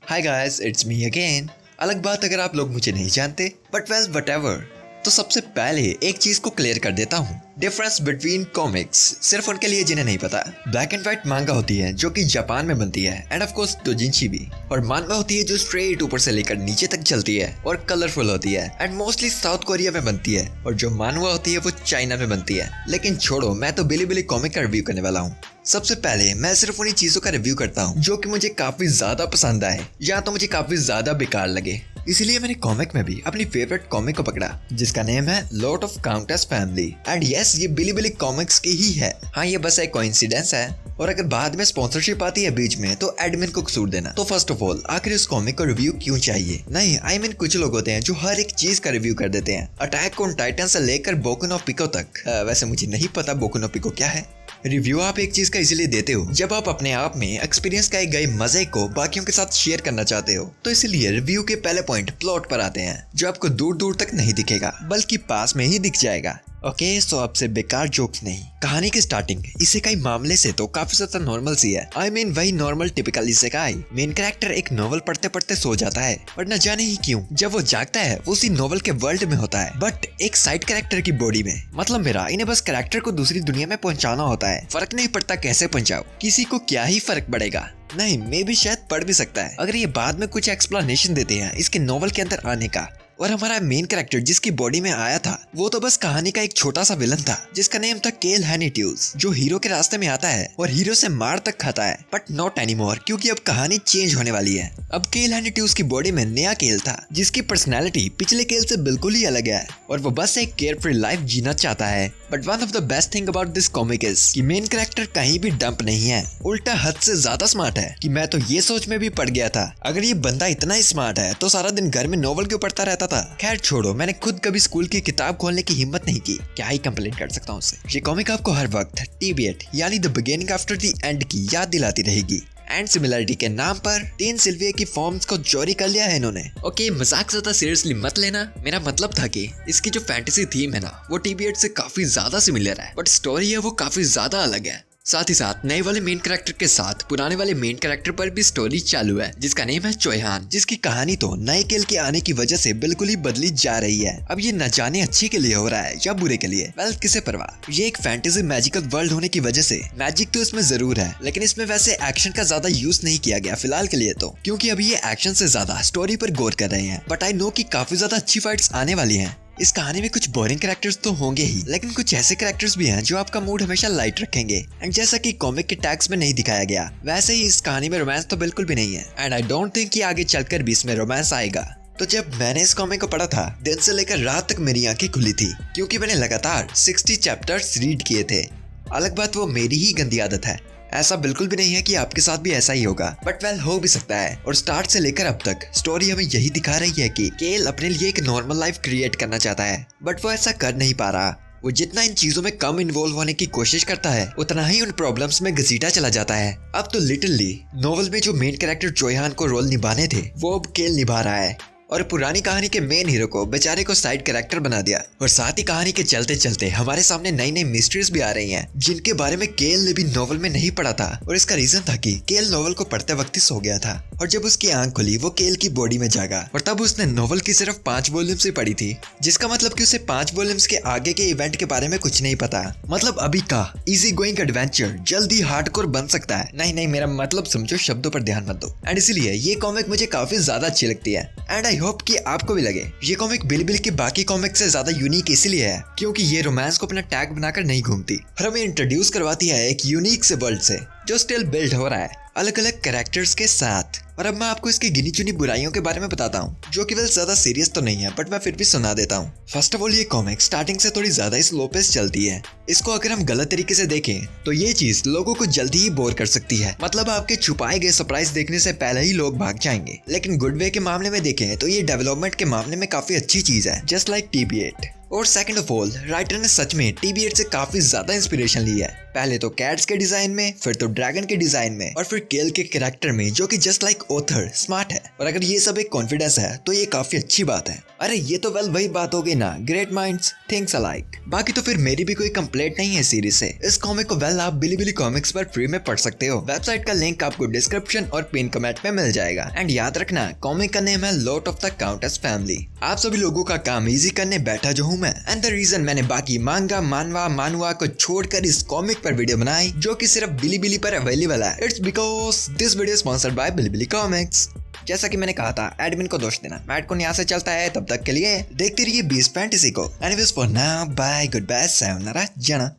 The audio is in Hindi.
Hi guys, it's me again. अलग बात अगर आप लोग मुझे नहीं जानते, बट वेल व्हाटएवर। तो सबसे पहले एक चीज को क्लियर कर देता हूँ, डिफरेंस बिटवीन कॉमिक्स सिर्फ उनके लिए जिन्हें नहीं पता। ब्लैक एंड व्हाइट मांगा होती है जो कि जापान में बनती है, एंड ऑफ कोर्स दोजिंशी भी। और मांगा होती है जो स्ट्रेट ऊपर से लेकर नीचे तक चलती है और कलरफुल होती है, एंड मोस्टली साउथ कोरिया में बनती है। और जो मानवा होती है वो चाइना में बनती है। लेकिन छोड़ो, मैं तो बिली कॉमिक का रिव्यू करने वाला हूँ। सबसे पहले मैं सिर्फ उन्हीं चीजों का रिव्यू करता हूँ जो कि मुझे काफी ज्यादा पसंद आए या तो मुझे काफी ज्यादा बेकार लगे। इसीलिए मैंने कॉमिक में भी अपनी फेवरेट कॉमिक को पकड़ा, जिसका नेम है Lord of countess family. And yes, ये बिली कॉमिक्स की ही है। हाँ, ये बस एक कोइंसिडेंस है, और अगर बाद में स्पॉन्सरशिप आती है बीच में तो एडमिन को कसूर देना। तो फर्स्ट ऑफ ऑल, आखिर इस कॉमिक को रिव्यू क्यों चाहिए? नहीं, आई मीन कुछ लोग होते हैं जो हर एक चीज का रिव्यू कर देते हैं, अटैक ऑन टाइटन से लेकर बोकु नो पिको तक। वैसे मुझे नहीं पता बोकु नो पिको क्या है। रिव्यू आप एक चीज का इसीलिए देते हो जब आप अपने आप में एक्सपीरियंस किए गए मजे को बाकियों के साथ शेयर करना चाहते हो। तो इसलिए रिव्यू के पहले पॉइंट प्लॉट पर आते हैं, जो आपको दूर दूर तक नहीं दिखेगा बल्कि पास में ही दिख जाएगा। ओके, सो अब से बेकार जोक्स नहीं। कहानी की स्टार्टिंग इसेकाई मामले से तो काफी ज्यादा नॉर्मल सी है। आई मीन वही normal typical isekai. Main character एक नॉवल पढ़ते पढ़ते सो जाता है, और न जाने ही क्यों जब वो जागता है वो उसी नॉवल के वर्ल्ड में होता है, बट एक साइड कैरेक्टर की बॉडी में। मतलब मेरा इन्हें बस कैरेक्टर को दूसरी दुनिया में पहुंचाना होता है। फर्क नहीं पड़ता कैसे पहुंचाओ, किसी को क्या ही फर्क पड़ेगा। नहीं, मे भी शायद पड़ भी सकता है अगर ये बाद में कुछ एक्सप्लेनेशन देते हैं इसके नॉवल के अंदर आने का। और हमारा मेन कैरेक्टर जिसकी बॉडी में आया था वो तो बस कहानी का एक छोटा सा विलन था, जिसका नेम था केल हैनिट्यूज, जो हीरो के रास्ते में आता है और हीरो से मार तक खाता है। बट नॉट एनीमोर, क्योंकि अब कहानी चेंज होने वाली है। अब केल हैनिट्यूज की बॉडी में नया केल था, जिसकी पर्सनैलिटी पिछले केल से बिल्कुल ही अलग है, और वो बस एक केयर फ्री लाइफ जीना चाहता है। But one of the best thing about this comic is कि मेन कैरेक्टर कहीं भी डंप नहीं है, उल्टा हद से ज्यादा स्मार्ट है। कि मैं तो ये सोच में भी पड़ गया था, अगर ये बंदा इतना स्मार्ट है तो सारा दिन घर में नॉवल क्यों पढ़ता रहता था। खैर छोड़ो, मैंने खुद कभी स्कूल की किताब खोलने की हिम्मत नहीं की, क्या ही कंप्लेन कर सकता हूँ उससे। ये कॉमिक आपको हर वक्त TBAT यानी the beginning after the end की याद दिलाती रहेगी। एंड सिमिलरिटी के नाम पर 3 सिल्विया की फॉर्म्स को चोरी कर लिया है इन्होंने। ओके, मजाक ज्यादा सीरियसली मत लेना। मेरा मतलब था कि इसकी जो फैंटेसी थीम है ना, वो TBAT से काफी ज्यादा सिमिलर है, बट स्टोरी है वो काफी ज्यादा अलग है। साथ ही साथ नए वाले मेन कैरेक्टर के साथ पुराने वाले मेन कैरेक्टर पर भी स्टोरी चालू है, जिसका नेम है चोयहान, जिसकी कहानी तो नए केल के आने की वजह से बिल्कुल ही बदली जा रही है। अब ये न जाने अच्छे के लिए हो रहा है या बुरे के लिए, वेल किसे परवाह। ये एक फैंटेसी मैजिकल वर्ल्ड होने की वजह से मैजिक तो इसमें जरूर है, लेकिन इसमें वैसे एक्शन का ज्यादा यूज नहीं किया गया फिलहाल के लिए तो, क्योंकि अभी ये एक्शन से ज्यादा स्टोरी पर गौर कर रहे हैं। बट आई नो कि काफी ज्यादा अच्छी फाइट्स आने वाली हैं। इस कहानी में कुछ बोरिंग कैरेक्टर्स तो होंगे ही, लेकिन कुछ ऐसे कैरेक्टर्स भी हैं जो आपका मूड हमेशा लाइट रखेंगे। एंड जैसा कि कॉमिक के टैग्स में नहीं दिखाया गया, वैसे ही इस कहानी में रोमांस तो बिल्कुल भी नहीं है। एंड आई डोंट थिंक कि आगे चलकर भी इसमें रोमांस आएगा। तो जब मैंने इस कॉमिक को पढ़ा था, दिन से लेकर रात तक मेरी आंखें खुली थी, क्योंकि मैंने लगातार 60 चैप्टर्स रीड किए थे। अलग बात वो मेरी ही गंदी आदत है, ऐसा बिल्कुल भी नहीं है कि आपके साथ भी ऐसा ही होगा, बट वेल हो भी सकता है। और स्टार्ट से लेकर अब तक स्टोरी हमें यही दिखा रही है कि केल अपने लिए एक नॉर्मल लाइफ क्रिएट करना चाहता है, बट वो ऐसा कर नहीं पा रहा। वो जितना इन चीजों में कम इन्वॉल्व होने की कोशिश करता है, उतना ही उन प्रॉब्लम्स में घसीटा चला जाता है। अब तो लिटरली नोवेल में जो मेन कैरेक्टर चोयहान को रोल निभाने थे वो अब केल निभा रहा है, और पुरानी कहानी के मेन हीरो को बेचारे को साइड कैरेक्टर बना दिया। और साथ ही कहानी के चलते चलते हमारे सामने नई नई मिस्ट्रीज भी आ रही हैं, जिनके बारे में केल ने भी नॉवल में नहीं पढ़ा था। और इसका रीजन था कि केल नॉवल को पढ़ते वक्त ही सो गया था, और जब उसकी आंख खुली वो केल की बॉडी में जागा, और तब उसने नॉवल की सिर्फ 5 वॉल्यूम्स ही पढ़ी थी, जिसका मतलब कि उसे 5 वॉल्यूम्स के आगे के इवेंट के बारे में कुछ नहीं पता। मतलब अभी का इजी गोइंग एडवेंचर जल्दी हार्डकोर बन सकता है। नहीं, मेरा मतलब समझो, शब्दों पर ध्यान मत दो। एंड इसीलिए ये कॉमिक मुझे काफी ज्यादा अच्छी लगती है, एंड आई होप कि आपको भी लगे। ये कॉमिक बिली की बाकी कॉमिक से ज्यादा यूनिक इसलिए है क्योंकि ये रोमांस को अपना टैग बनाकर नहीं घूमती, और हमें इंट्रोड्यूस करवाती है एक यूनिक से वर्ल्ड से जो स्टिल बिल्ड हो रहा है अलग अलग कैरेक्टर्स के साथ। और अब मैं आपको इसकी गिनी चुनी बुराइयों के बारे में बताता हूँ, जो कि वेल ज्यादा सीरियस तो नहीं है, बट मैं फिर भी सुना देता हूँ। फर्स्ट ऑफ ऑल, ये कॉमिक स्टार्टिंग से थोड़ी ज्यादा स्लो पेस चलती है। इसको अगर हम गलत तरीके से देखें तो ये चीज लोगों को जल्दी ही बोर कर सकती है। मतलब आपके छुपाए गए सरप्राइज देखने से पहले ही लोग भाग जाएंगे। लेकिन गुड वे के मामले में देखें तो ये डेवलपमेंट के मामले में काफी अच्छी चीज है, जस्ट लाइक TBAT। और सेकंड ऑफ ऑल, राइटर ने सच में TB8 से काफी ज्यादा इंस्पिरेशन ली है। पहले तो कैट्स के डिजाइन में, फिर तो ड्रैगन के डिजाइन में, और फिर केल के कैरेक्टर में, जो कि जस्ट लाइक ऑथर स्मार्ट है। और अगर ये सब एक कॉन्फिडेंस है तो ये काफी अच्छी बात है। अरे ये तो वेल वही बात हो गई ना, ग्रेट माइंड्स थिंक्स अलाइक। बाकी तो फिर मेरी भी कोई कंप्लेंट नहीं है सीरीज से। इस कॉमिक को वेल आप बिलीबिली कॉमिक्स पर फ्री में पढ़ सकते हो। वेबसाइट का लिंक आपको डिस्क्रिप्शन और पिन कमेंट में मिल जाएगा। एंड याद रखना, कॉमिक का नेम है Lord of the countess family. आप सभी लोगों का काम इजी करने बैठा जो हूँ मैं। एंड द रीजन मैंने बाकी मांगा मानवा को छोड़कर इस कॉमिक पर वीडियो बनाई, जो कि सिर्फ बिलीबिली पर अवेलेबल है, it's because this video sponsored by Bilibili comics. जैसा कि मैंने कहा था, एडमिन को दोष देना, मैट को यहाँ से चलता है। तब तक के लिए देखते रहिए बीस्ट फैंटेसी को। Anyways for now, bye, goodbye, सायोनारा, जाना।